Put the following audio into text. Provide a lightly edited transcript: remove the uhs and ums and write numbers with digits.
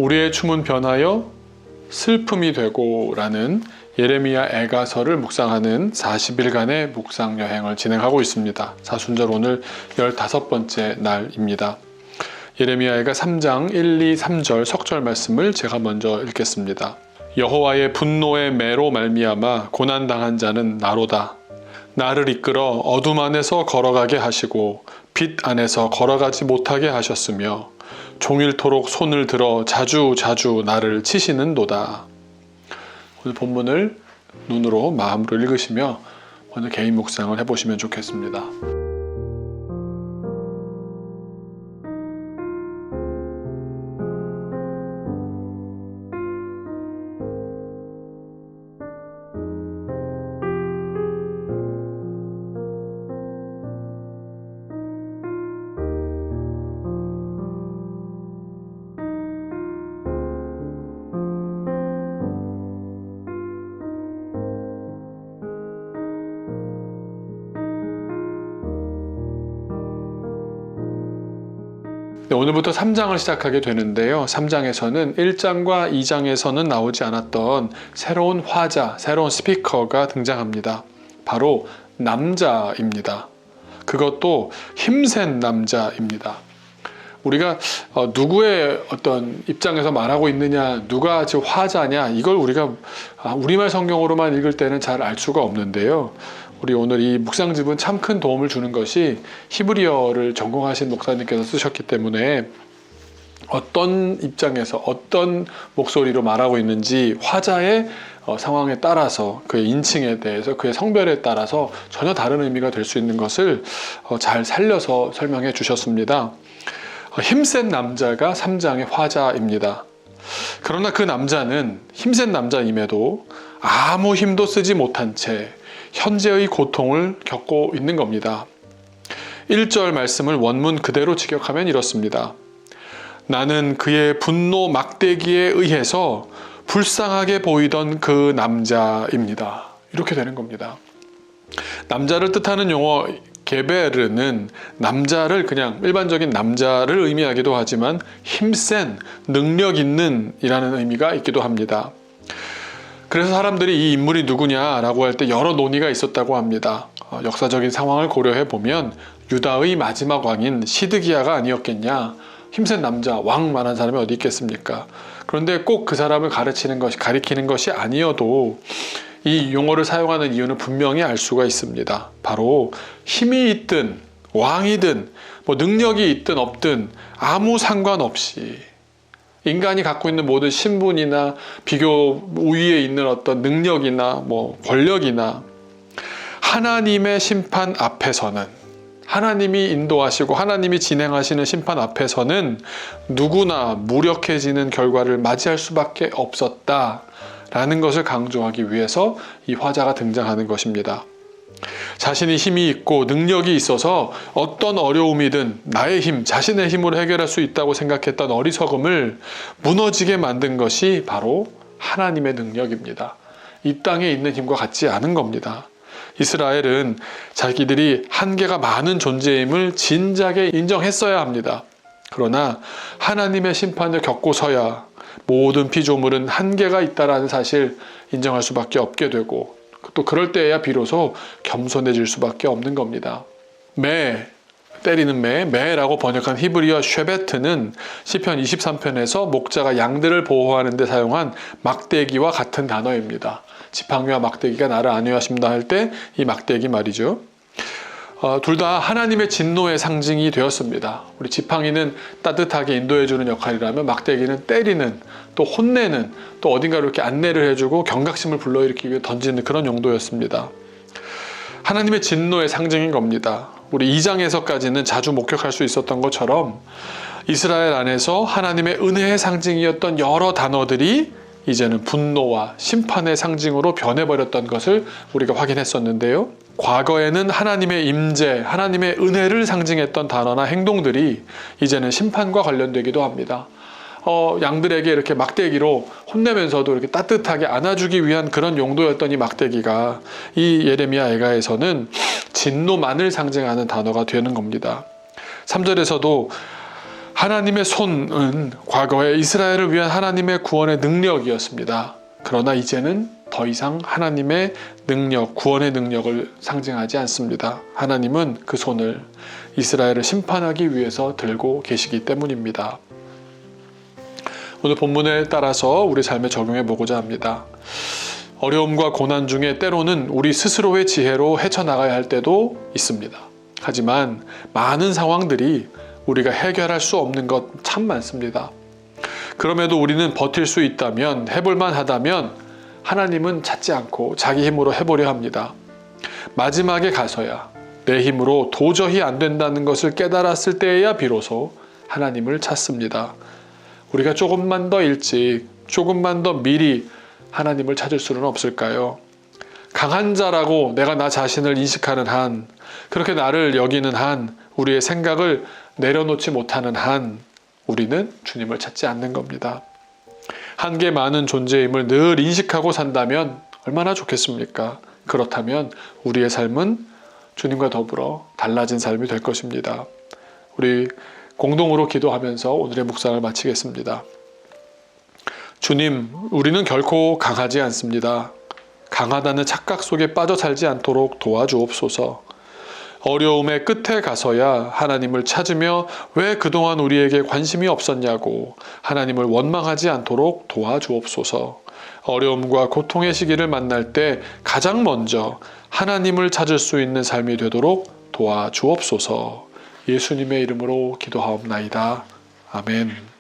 우리의 춤은 변하여 슬픔이 되고 라는 예레미야 애가서를 묵상하는 40일간의 묵상 여행을 진행하고 있습니다. 사순절 오늘 15번째 날입니다. 예레미야 애가 3장 1, 2, 3절 석절 말씀을 제가 먼저 읽겠습니다. 여호와의 분노의 매로 말미암아 고난당한 자는 나로다. 나를 이끌어 어둠 안에서 걸어가게 하시고 빛 안에서 걸어가지 못하게 하셨으며 종일토록 손을 들어 자주 나를 치시는도다. 오늘 본문을 눈으로 마음으로 읽으시며 먼저 개인 묵상을 해보시면 좋겠습니다. 오늘부터 3장을 시작하게 되는데요. 3장에서는 1장과 2장에서는 나오지 않았던 새로운 화자, 새로운 스피커가 등장합니다. 바로 남자입니다. 그것도 힘센 남자입니다. 우리가 누구의 어떤 입장에서 말하고 있느냐, 누가 지금 화자냐, 이걸 우리가 우리말 성경으로만 읽을 때는 잘 알 수가 없는데요. 우리 오늘 이 묵상집은 참 큰 도움을 주는 것이 히브리어를 전공하신 목사님께서 쓰셨기 때문에 어떤 입장에서 어떤 목소리로 말하고 있는지 화자의 상황에 따라서 그의 인칭에 대해서 그의 성별에 따라서 전혀 다른 의미가 될 수 있는 것을 잘 살려서 설명해 주셨습니다. 힘센 남자가 3장의 화자입니다. 그러나 그 남자는 힘센 남자임에도 아무 힘도 쓰지 못한 채 현재의 고통을 겪고 있는 겁니다. 1절 말씀을 원문 그대로 직역하면 이렇습니다. 나는 그의 분노 막대기에 의해서 불쌍하게 보이던 그 남자입니다. 이렇게 되는 겁니다. 남자를 뜻하는 용어 게베르는 남자를 그냥 일반적인 남자를 의미하기도 하지만 힘센, 능력 있는 이라는 의미가 있기도 합니다. 그래서 사람들이 이 인물이 누구냐라고 할 때 여러 논의가 있었다고 합니다. 역사적인 상황을 고려해 보면 유다의 마지막 왕인 시드기야가 아니었겠냐. 힘센 남자, 왕만한 사람이 어디 있겠습니까? 그런데 꼭 그 사람을 가리키는 것이 아니어도 이 용어를 사용하는 이유는 분명히 알 수가 있습니다. 바로 힘이 있든 왕이든 능력이 있든 없든 아무 상관없이 인간이 갖고 있는 모든 신분이나 비교 우위에 있는 어떤 능력이나 권력이나 하나님의 심판 앞에서는, 하나님이 인도하시고 하나님이 진행하시는 심판 앞에서는 누구나 무력해지는 결과를 맞이할 수밖에 없었다라는 것을 강조하기 위해서 이 화자가 등장하는 것입니다. 자신이 힘이 있고 능력이 있어서 어떤 어려움이든 나의 힘, 자신의 힘으로 해결할 수 있다고 생각했던 어리석음을 무너지게 만든 것이 바로 하나님의 능력입니다. 이 땅에 있는 힘과 같지 않은 겁니다. 이스라엘은 자기들이 한계가 많은 존재임을 진작에 인정했어야 합니다. 그러나 하나님의 심판을 겪고서야 모든 피조물은 한계가 있다는 사실 인정할 수밖에 없게 되고 또 그럴 때에야 비로소 겸손해질 수밖에 없는 겁니다. 때리는 매라고 번역한 히브리어 쉐베트는 시편 23편에서 목자가 양들을 보호하는 데 사용한 막대기와 같은 단어입니다. 지팡이와 막대기가 나를 안위하십니다 할 때 이 막대기 말이죠. 둘 다 하나님의 진노의 상징이 되었습니다. 우리 지팡이는 따뜻하게 인도해주는 역할이라면 막대기는 때리는, 또 혼내는, 또 어딘가로 이렇게 안내를 해주고 경각심을 불러일으키기 위해 던지는 그런 용도였습니다. 하나님의 진노의 상징인 겁니다. 우리 2장에서까지는 자주 목격할 수 있었던 것처럼 이스라엘 안에서 하나님의 은혜의 상징이었던 여러 단어들이 이제는 분노와 심판의 상징으로 변해버렸던 것을 우리가 확인했었는데요. 과거에는 하나님의 임재, 하나님의 은혜를 상징했던 단어나 행동들이 이제는 심판과 관련되기도 합니다. 양들에게 이렇게 막대기로 혼내면서도 이렇게 따뜻하게 안아주기 위한 그런 용도였던 이 막대기가 이 예레미야 애가에서는 진노만을 상징하는 단어가 되는 겁니다. 3절에서도 하나님의 손은 과거에 이스라엘을 위한 하나님의 구원의 능력이었습니다. 그러나 이제는 더 이상 하나님의 능력, 구원의 능력을 상징하지 않습니다. 하나님은 그 손을 이스라엘을 심판하기 위해서 들고 계시기 때문입니다. 오늘 본문에 따라서 우리 삶에 적용해 보고자 합니다. 어려움과 고난 중에 때로는 우리 스스로의 지혜로 헤쳐나가야 할 때도 있습니다. 하지만 많은 상황들이 우리가 해결할 수 없는 것 참 많습니다. 그럼에도 우리는 버틸 수 있다면, 해볼만 하다면 하나님은 찾지 않고 자기 힘으로 해보려 합니다. 마지막에 가서야 내 힘으로 도저히 안 된다는 것을 깨달았을 때에야 비로소 하나님을 찾습니다. 우리가 조금만 더 일찍, 조금만 더 미리 하나님을 찾을 수는 없을까요? 강한 자라고 내가 나 자신을 인식하는 한, 그렇게 나를 여기는 한, 우리의 생각을 내려놓지 못하는 한, 우리는 주님을 찾지 않는 겁니다. 한계 많은 존재임을 늘 인식하고 산다면 얼마나 좋겠습니까? 그렇다면 우리의 삶은 주님과 더불어 달라진 삶이 될 것입니다. 우리 공동으로 기도하면서 오늘의 묵상을 마치겠습니다. 주님, 우리는 결코 강하지 않습니다. 강하다는 착각 속에 빠져 살지 않도록 도와주옵소서. 어려움의 끝에 가서야 하나님을 찾으며 왜 그동안 우리에게 관심이 없었냐고 하나님을 원망하지 않도록 도와주옵소서. 어려움과 고통의 시기를 만날 때 가장 먼저 하나님을 찾을 수 있는 삶이 되도록 도와주옵소서. 예수님의 이름으로 기도하옵나이다. 아멘.